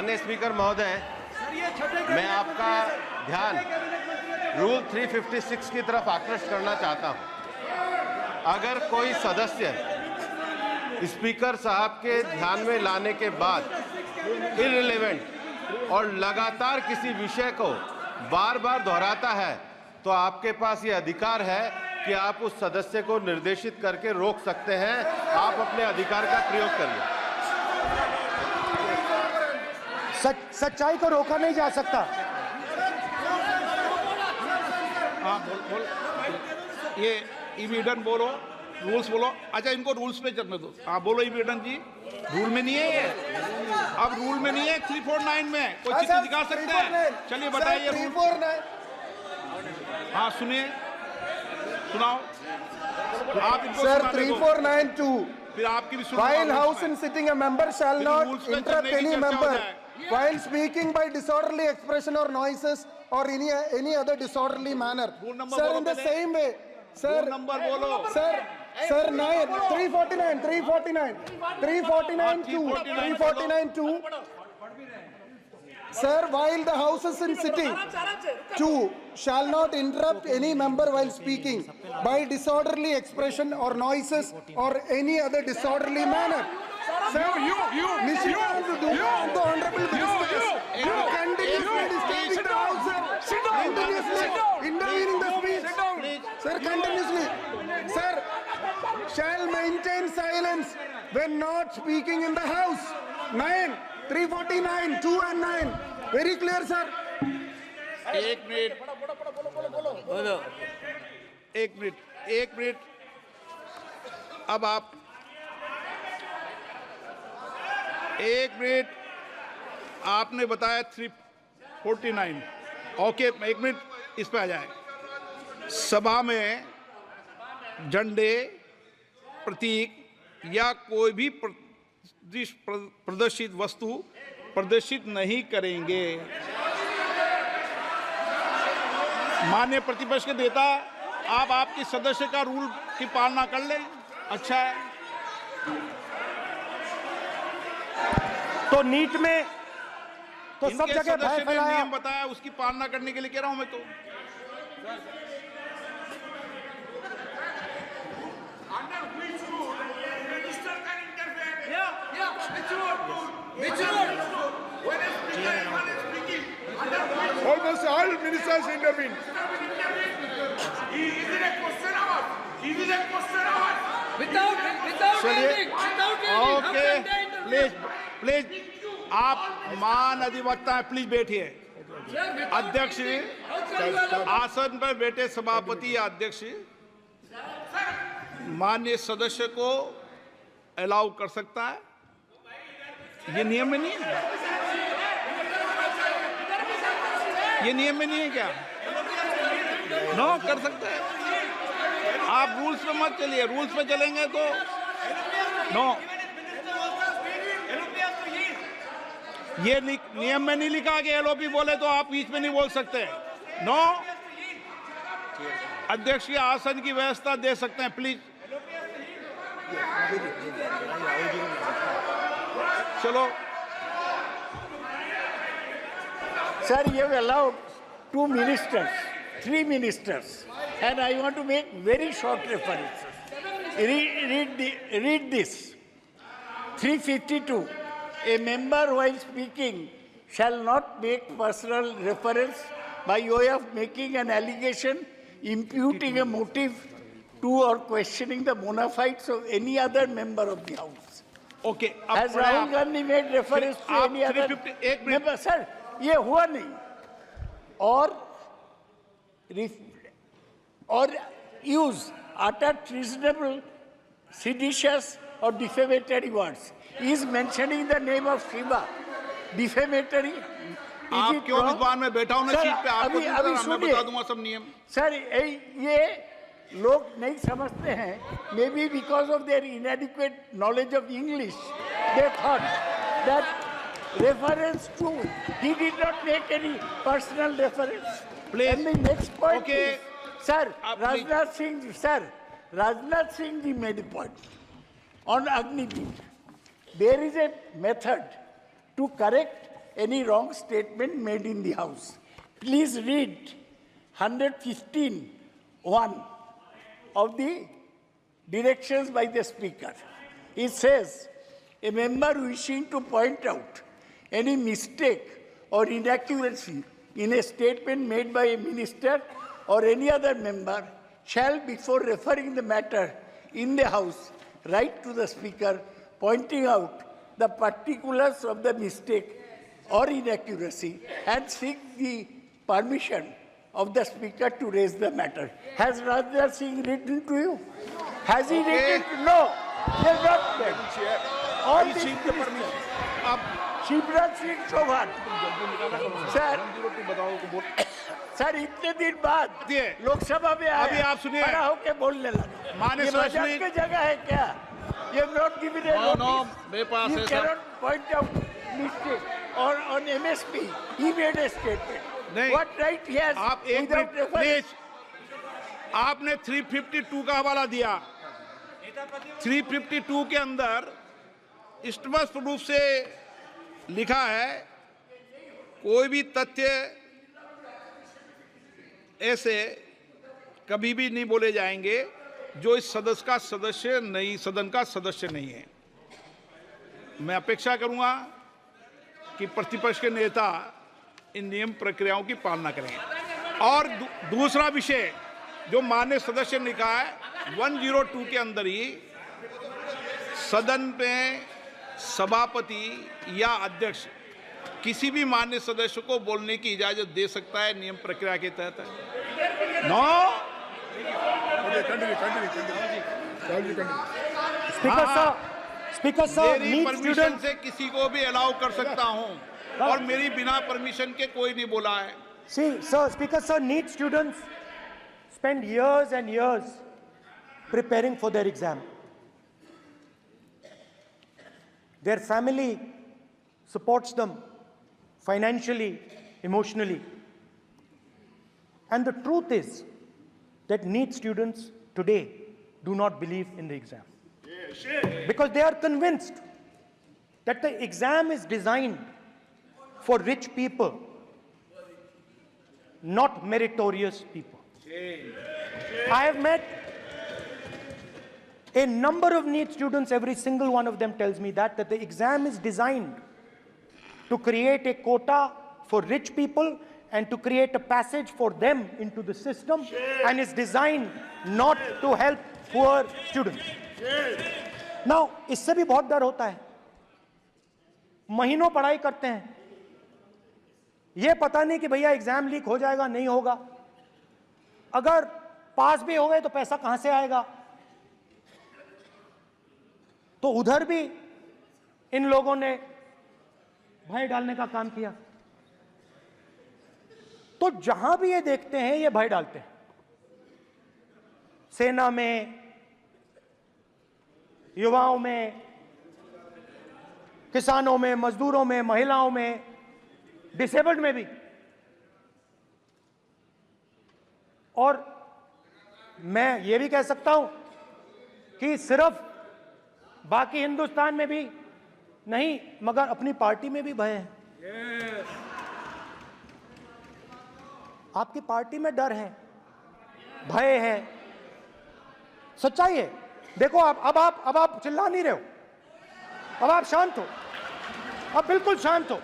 माननीय स्पीकर महोदय, मैं आपका ध्यान रूल 356 की तरफ आकृष्ट करना चाहता हूं। अगर कोई सदस्य स्पीकर साहब के ध्यान में लाने के बाद इररिलेवेंट और लगातार किसी विषय को बार बार दोहराता है, तो आपके पास ये अधिकार है कि आप उस सदस्य को निर्देशित करके रोक सकते हैं। आप अपने अधिकार का प्रयोग करिए। सच्चाई को रोका नहीं जा सकता। हाँ बोल ये ईवीडन बोलो, रूल्स बोलो। अच्छा, इनको रूल्स पे चलने दो। हाँ बोलो ईवीडन जी, रूल में नहीं है ये। अब रूल में नहीं है, 349 में कोई चीज दिखा सकते हैं। चलिए बताइए। 349। हाँ सुनिए, सुनाओ आप इनको। सर 3492, फिर आपकी भी सुनो। while house in sitting a member shall not interrupt any member while speaking by disorderly expression or noises or any other disorderly manner. Sir, in the same way, sir, number बोलो sir 349 Sir, while the house is in sitting, 2 shall not interrupt any member while speaking by disorderly expression or noises or any other disorderly manner. Sir, the honorable ministers continuously disturbing the house, sir. Continuously intervening the speech. Sir, continuously. Sir, shall maintain silence when not speaking in the house. 9, 349, 2 and 9. Very clear, sir. एक minute. अब आप एक minute, आपने बताया 349। Okay, एक minute इस पे आ जाए। सभा में झंडे, प्रतीक या कोई भी प्रदर्शित वस्तु प्रदर्शित नहीं करेंगे। माननीय प्रतिपक्ष के नेता, आप आपकी सदस्य का रूल की पालना कर लें, अच्छा है। तो नीट में तो सब इनके जगह सदस्य भय ने फैलाया। नियम बताया, उसकी पालना करने के लिए कह रहा हूं मैं। तो Almost all ministers intervene. Okay, please आप मान अधिवक्ता हैं, प्लीज बैठिए। अध्यक्ष आसन पर बैठे सभापति या अध्यक्ष माननीय सदस्य को अलाउ कर सकता है। ये नियम में नहीं है, ये नियम में नहीं है क्या? नो, कर सकते हैं। आप रूल्स पे मत चलिए, रूल्स पे चलेंगे तो नो। ये नियम में नहीं लिखा कि एलओपी बोले तो आप बीच में नहीं बोल सकते। नो, अध्यक्ष के आसन की व्यवस्था दे सकते हैं, प्लीज। चलो Sir, you have allowed 2 ministers, 3 ministers, and I want to make very short references. Read this. 352. A member while speaking shall not make personal reference by way of making an allegation, imputing a motive to or questioning the bona fides of any other member of the House. Okay, Has Rahul Gandhi made reference to any other 351 member? Sir, ये हुआ नहीं। or use utter treasonable, seditious or defamatory words. He is mentioning the name of Shiva. Defamatory. आप क्यों विद्वान में बैठा हूं ना सीट पे? आपको मैं बता दूंगा सब नियम। सर, ये लोग नहीं समझते हैं। Maybe because of their inadequate knowledge of English, they thought that reference to, he did not make any personal reference. Please. And the next point Okay. is, sir, Please. Rajnath Singh ji made a point on Agniveer. There is a method to correct any wrong statement made in the House. Please read 115(1) of the directions by the Speaker. It says, a member wishing to point out any mistake or inaccuracy in a statement made by a minister or any other member shall, before referring the matter in the House, write to the Speaker pointing out the particulars of the mistake or inaccuracy and seek the permission of the Speaker to raise the matter. Has Rajnath Singh written to you? Has he written? No. He has not done. All these ministers. Shivraj Singh Chouhan sir sir इतने दिन बाद लोकसभा में अभी आप सुनिए, खड़ा होकर बोलने लगा। माननीय ये मजाक की जगह है क्या? You have not given a notice. मेरे पास You है sir. cannot point out mistake or on MSP. He made a statement. नहीं। What right he has? आप एक without मिनट reference? प्लीज, आपने 352 का हवाला दिया। 352 के अंदर स्पष्ट रूप से लिखा है, कोई भी तथ्य ऐसे कभी भी नहीं बोले जाएंगे जो इस सदस्य का सदस्य नहीं, सदन का सदस्य नहीं है। मैं अपेक्षा करूंगा कि प्रतिपक्ष के नेता इन नियम प्रक्रियाओं की पालना करें। और दूसरा विषय जो माननीय सदस्य ने कहा है, 102 के अंदर ही सदन में सभापति या अध्यक्ष किसी भी माननीय सदस्य को बोलने की इजाजत दे सकता है, नियम प्रक्रिया के तहत। नो स्पीकर सर मेरी परमिशन से किसी को भी अलाउ कर सकता हूं, और मेरी बिना परमिशन के कोई नहीं बोला है। See, sir, Speaker sir, NEET students spend years and years preparing for their exam. Their family supports them financially, emotionally. And the truth is that NEET students today do not believe in the exam. Because they are convinced that the exam is designed for rich people, not meritorious people. I have met a number of NEET students, every single one of them tells me that the exam is designed to create a quota for rich people and to create a passage for them into the system, and is designed not to help poor students. Now, इससे भी बहुत डर होता है। महीनों पढ़ाई करते हैं, ये पता नहीं कि भैया एग्जाम लीक हो जाएगा नहीं होगा, अगर पास भी हो गए तो पैसा कहां से आएगा। तो उधर भी इन लोगों ने भय डालने का काम किया। तो जहां भी ये देखते हैं ये भय डालते हैं। सेना में, युवाओं में, किसानों में, मजदूरों में, महिलाओं में, डिसेबल्ड में भी। और मैं ये भी कह सकता हूं कि सिर्फ बाकी हिंदुस्तान में भी नहीं, मगर अपनी पार्टी में भी भय है। आपकी पार्टी में डर है, भय है, सच्चाई है। देखो अब आप चिल्ला नहीं रहे हो, अब आप शांत हो, अब बिल्कुल शांत हो।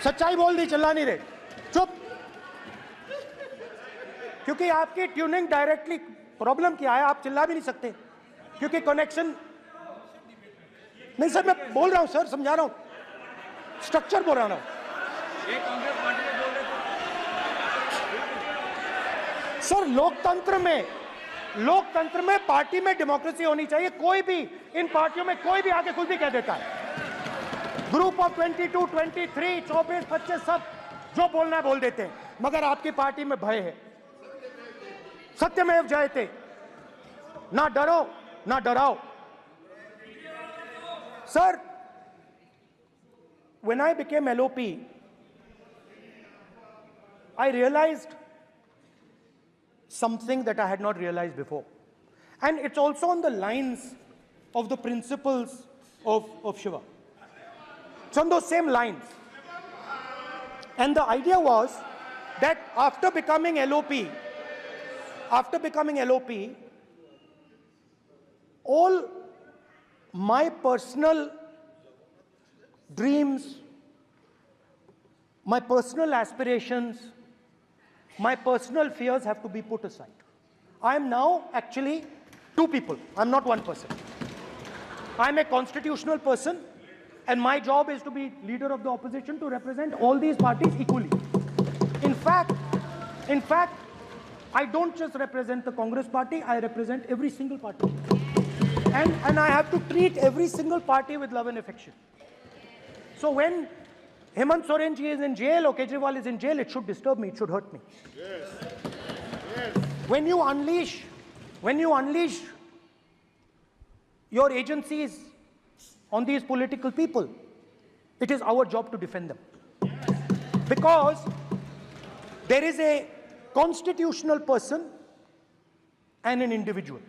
सच्चाई बोल दी, चिल्ला नहीं रहे, चुप। क्योंकि आपकी ट्यूनिंग डायरेक्टली, प्रॉब्लम क्या है, आप चिल्ला भी नहीं सकते क्योंकि कनेक्शन नहीं। सर मैं बोल रहा हूं सर, समझा रहा हूं, स्ट्रक्चर बोल रहा हूं। सर लोकतंत्र में पार्टी में डेमोक्रेसी होनी चाहिए। कोई भी इन पार्टियों में कोई भी आके कुछ भी कह देता है। ग्रुप ऑफ 22, 23, 24, 25 सब जो बोलना है बोल देते हैं, मगर आपकी पार्टी में भय है। सत्यमेव जयते, ना डरो ना डराओ। Sir, when I became LOP, I realized something that I had not realized before. And it's also on the lines of the principles of Shiva. It's on those same lines. And the idea was that after becoming LOP, all my personal dreams, my personal aspirations, my personal fears have to be put aside. I am now actually two people. I'm not one person. I'm a constitutional person, and my job is to be leader of the opposition to represent all these parties equally. In fact, I don't just represent the Congress party, I represent every single party. And I have to treat every single party with love and affection. So when Hemant Soren ji is in jail or Kejriwal is in jail, it should disturb me, it should hurt me. Yes. Yes. When you unleash your agencies on these political people, it is our job to defend them. Because there is a constitutional person and an individual.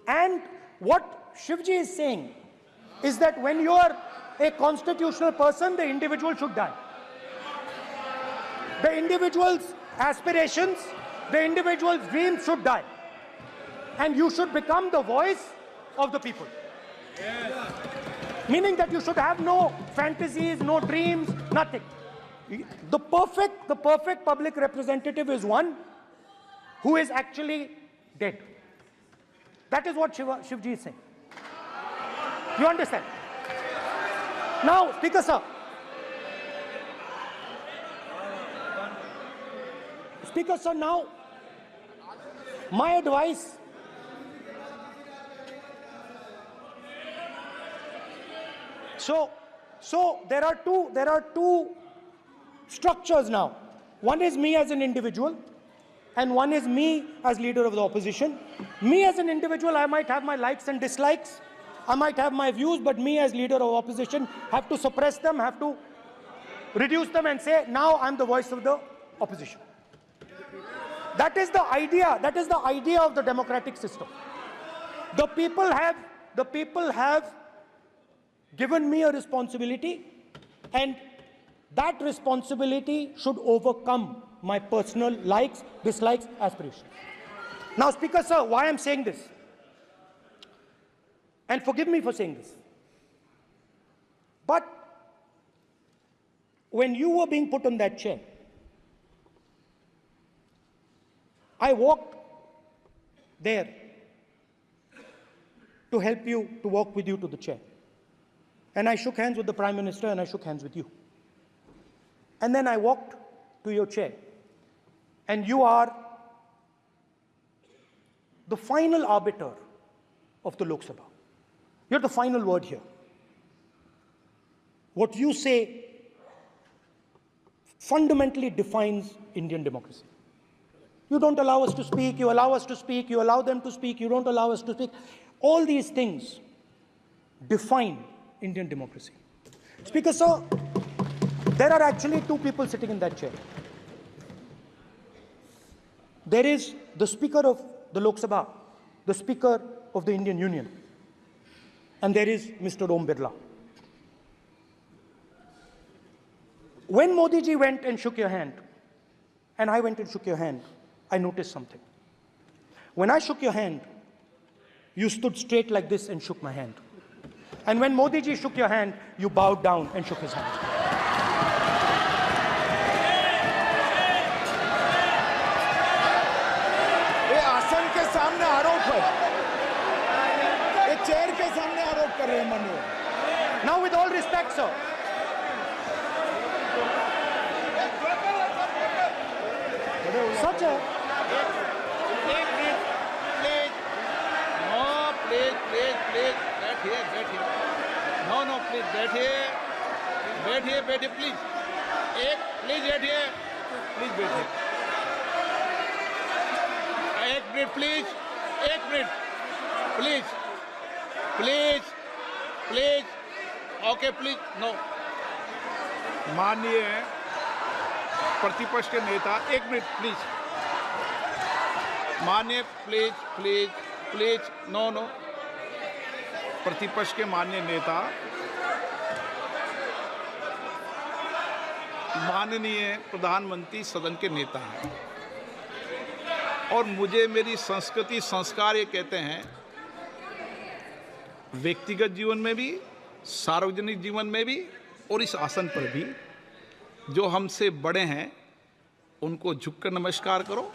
And what Shivji is saying is that when you are a constitutional person, the individual should die. The individual's aspirations, the individual's dreams should die. And you should become the voice of the people. Yes. Meaning that you should have no fantasies, no dreams, nothing. The perfect public representative is one who is actually dead. That is what Shivji is saying. You understand? Now, Speaker sir. Speaker sir, now, my advice. So there are two structures now. One is me as an individual, and one is me as leader of the opposition. Me as an individual, I might have my likes and dislikes. I might have my views, but me as leader of opposition have to suppress them, have to reduce them and say, now I'm the voice of the opposition. That is the idea. That is the idea of the democratic system. The people have given me a responsibility, and that responsibility should overcome my personal likes, dislikes, aspirations. Now, Speaker sir, why I'm saying this? And forgive me for saying this. But when you were being put on that chair, I walked there to help you, to walk with you to the chair. And I shook hands with the Prime Minister and I shook hands with you. And then I walked to your chair. And you are the final arbiter of the Lok Sabha. You're the final word here. What you say fundamentally defines Indian democracy. You don't allow us to speak, you allow us to speak, you allow them to speak, you don't allow us to speak. All these things define Indian democracy. Speaker sir, there are actually two people sitting in that chair. There is the Speaker of the Lok Sabha, the Speaker of the Indian Union, and there is Mr. Om Birla. When Modi ji went and shook your hand, and I went and shook your hand, I noticed something. When I shook your hand, you stood straight like this and shook my hand. And when Modi ji shook your hand, you bowed down and shook his hand. ये आसन के सामने आरोप है, ये chair के सामने आरोप कर रहे हैं माननीय। Now, with all respect, sir. Such a... बैठिए, प्लीज। प्लीज बैठिए, एक minute please, okay please, no. माननीय प्रतिपक्ष के नेता, एक मिनट प्लीज। माननीय प्लीज, नो। प्रतिपक्ष के माननीय नेता, माननीय प्रधानमंत्री सदन के नेता हैं और मुझे मेरी संस्कृति संस्कार ये कहते हैं, व्यक्तिगत जीवन में भी, सार्वजनिक जीवन में भी और इस आसन पर भी, जो हमसे बड़े हैं उनको झुककर नमस्कार करो।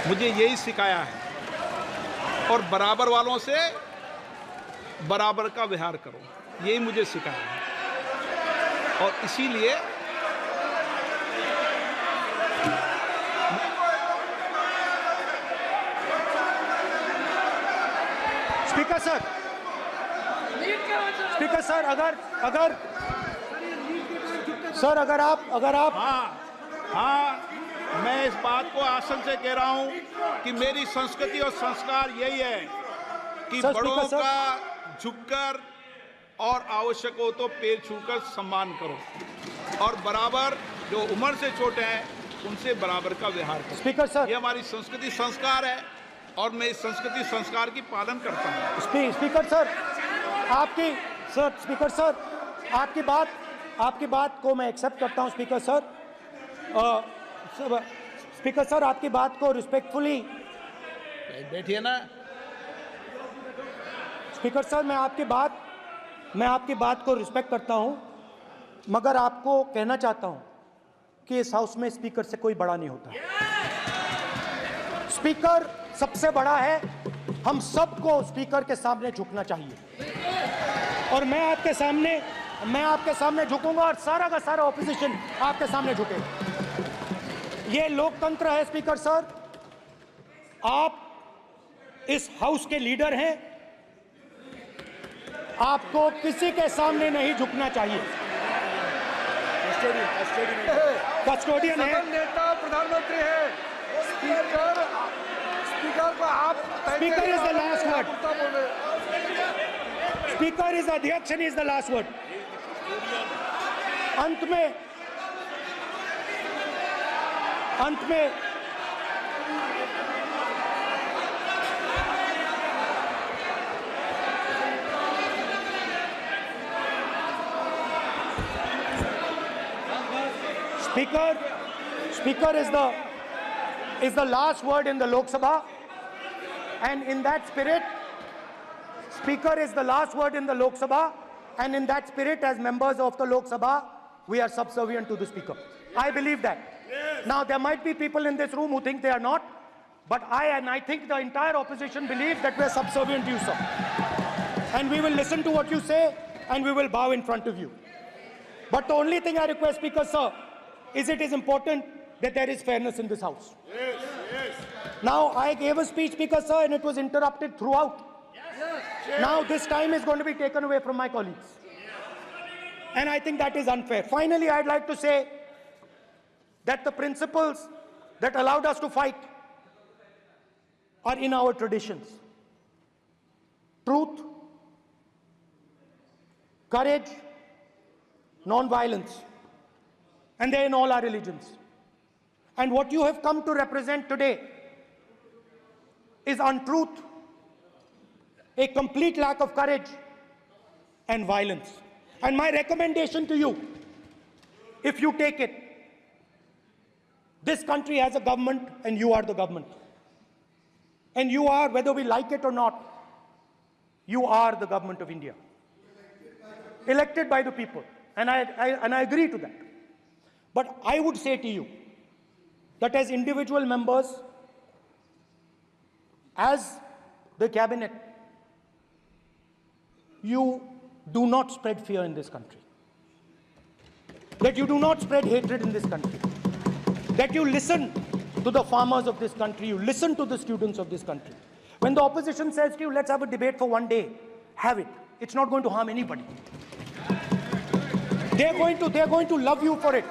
मुझे यही सिखाया है और बराबर वालों से बराबर का व्यवहार करो, यही मुझे सिखाया है। और इसीलिए स्पीकर सर, अगर आप हाँ, मैं इस बात को आसन से कह रहा हूं कि मेरी संस्कृति और संस्कार यही है कि सर, बड़ों स्पीकर सर। का झुककर और आवश्यक हो तो पैर छूकर सम्मान करो और बराबर जो उम्र से छोटे हैं उनसे बराबर का व्यवहार करो। स्पीकर सर, ये हमारी संस्कृति संस्कार है और मैं इस संस्कृति संस्कार की पालन करता हूँ। स्पीकर सर, आपकी बात को मैं एक्सेप्ट करता हूं। स्पीकर सर, आपकी बात को रिस्पेक्टफुली, बैठिए ना। स्पीकर सर, मैं आपकी बात को रिस्पेक्ट करता हूं, मगर आपको कहना चाहता हूं कि इस हाउस में स्पीकर से कोई बड़ा नहीं होता। स्पीकर सबसे बड़ा है, हम सबको स्पीकर के सामने झुकना चाहिए और मैं आपके सामने झुकूंगा और सारा का सारा ऑपोजिशन आपके सामने झुकेगा। ये लोकतंत्र है स्पीकर सर, आप इस हाउस के लीडर हैं, आपको किसी के सामने नहीं झुकना चाहिए। कस्टोडियन है, नेता प्रधानमंत्री है, स्पीकर को आप speaker is the last word, speaker is अध्यक्ष and is the last word. अंत में Speaker is the last word in the Lok Sabha, and in that spirit, Speaker is the last word in the Lok Sabha, and in that spirit, as members of the Lok Sabha, we are subservient to the Speaker. I believe that. Yes. Now, there might be people in this room who think they are not, but I think the entire opposition believes that we are subservient to you, sir. And we will listen to what you say, and we will bow in front of you. But the only thing I request, Speaker, sir, is it is important that there is fairness in this house. Yes, yes. Now, I gave a speech, Speaker, sir, and it was interrupted throughout. Yes. Now, this time is going to be taken away from my colleagues. And I think that is unfair. Finally, I'd like to say that the principles that allowed us to fight are in our traditions. Truth, courage, non-violence. And they're in all our religions. And what you have come to represent today is untruth, a complete lack of courage, and violence. And my recommendation to you, if you take it, this country has a government and you are the government. And you are, whether we like it or not, you are the government of India. Elected by the people. And I agree to that. But I would say to you that as individual members, as the cabinet, you do not spread fear in this country. That you do not spread hatred in this country. That you listen to the farmers of this country, you listen to the students of this country. When the opposition says to you, let's have a debate for one day, have it. It's not going to harm anybody. They're going to love you for it.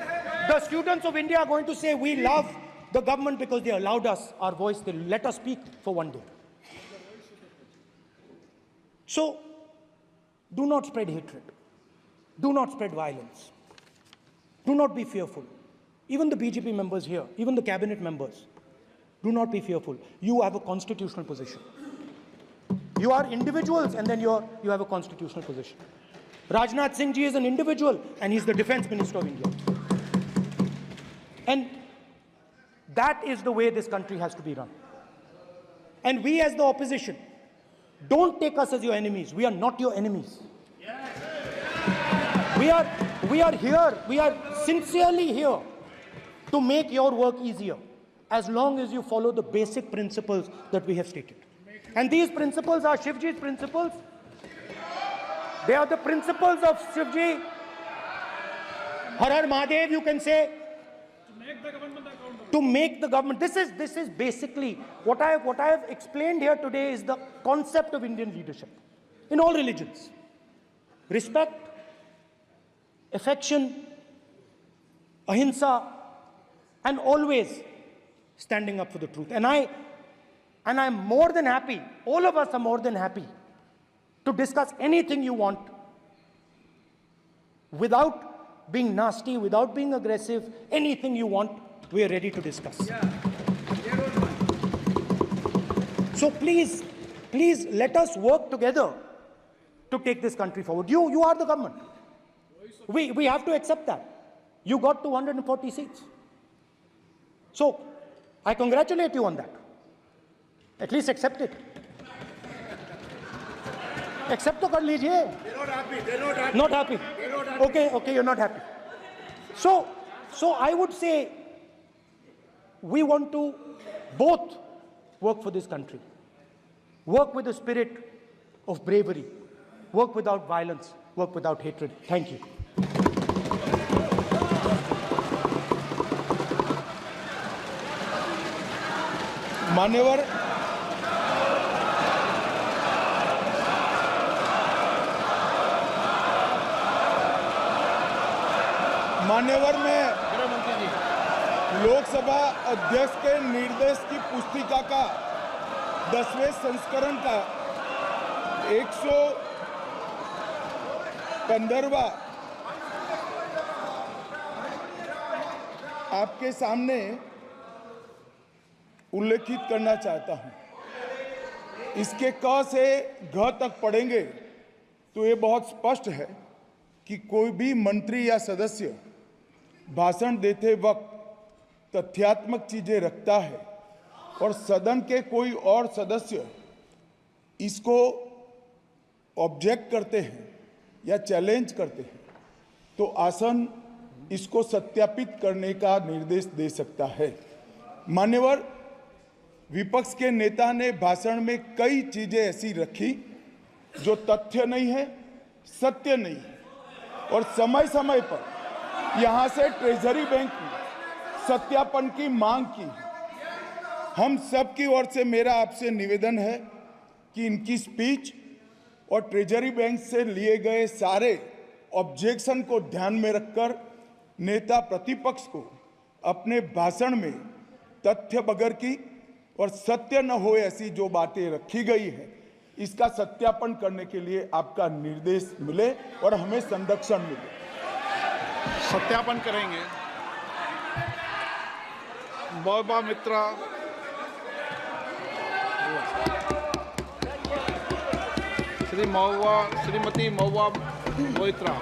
The students of India are going to say, we love the government because they allowed us our voice, they let us speak for one day. So, do not spread hatred. Do not spread violence. Do not be fearful. Even the BJP members here, even the cabinet members, do not be fearful. You have a constitutional position. You are individuals and then you have a constitutional position. Rajnath Singh ji is an individual and he's the Defense Minister of India. And that is the way this country has to be run. And we as the opposition, don't take us as your enemies. We are not your enemies. We are here, we are sincerely here to make your work easier, as long as you follow the basic principles that we have stated. And these principles are Shivji's principles. They are the principles of Shivji. Har Har Mahadev, you can say. To make the government. This is basically what I have explained here today is the concept of Indian leadership in all religions. Respect, affection, ahimsa, and always standing up for the truth. And I'm more than happy, all of us are more than happy to discuss anything you want without being nasty, without being aggressive. Anything you want, we are ready to discuss. So please let us work together to take this country forward. You are the government. We have to accept that. You got 240 seats. So I congratulate you on that. At least accept it. Accept to kar lijiye. They're not happy. They're not happy. Not happy. They're not happy. Okay, you're not happy. So I would say we want to both work for this country. Work with the spirit of bravery. Work without violence. Work without hatred. Thank you. मान्यवर में लोकसभा अध्यक्ष के निर्देश की पुस्तिका का 10वें संस्करण का 115वां आपके सामने उल्लेखित करना चाहता हूं। इसके क से घ तक पढ़ेंगे तो ये बहुत स्पष्ट है कि कोई भी मंत्री या सदस्य भाषण देते वक्त तथ्यात्मक चीजें रखता है और सदन के कोई और सदस्य इसको ऑब्जेक्ट करते हैं या चैलेंज करते हैं तो आसन इसको सत्यापित करने का निर्देश दे सकता है। मान्यवर, विपक्ष के नेता ने भाषण में कई चीजें ऐसी रखी जो तथ्य नहीं है, सत्य नहीं है और समय समय पर यहां से ट्रेजरी बैंक में सत्यापन की मांग की। हम सब की ओर से मेरा आपसे निवेदन है कि इनकी स्पीच और ट्रेजरी बैंक से लिए गए सारे ऑब्जेक्शन को ध्यान में रखकर नेता प्रतिपक्ष को अपने भाषण में तथ्य बगैर की और सत्य न हो ऐसी जो बातें रखी गई है इसका सत्यापन करने के लिए आपका निर्देश मिले और हमें संरक्षण मिले। सत्यापन करेंगे। महुआ मित्रा, श्रीमती महुआ मोइत्रा।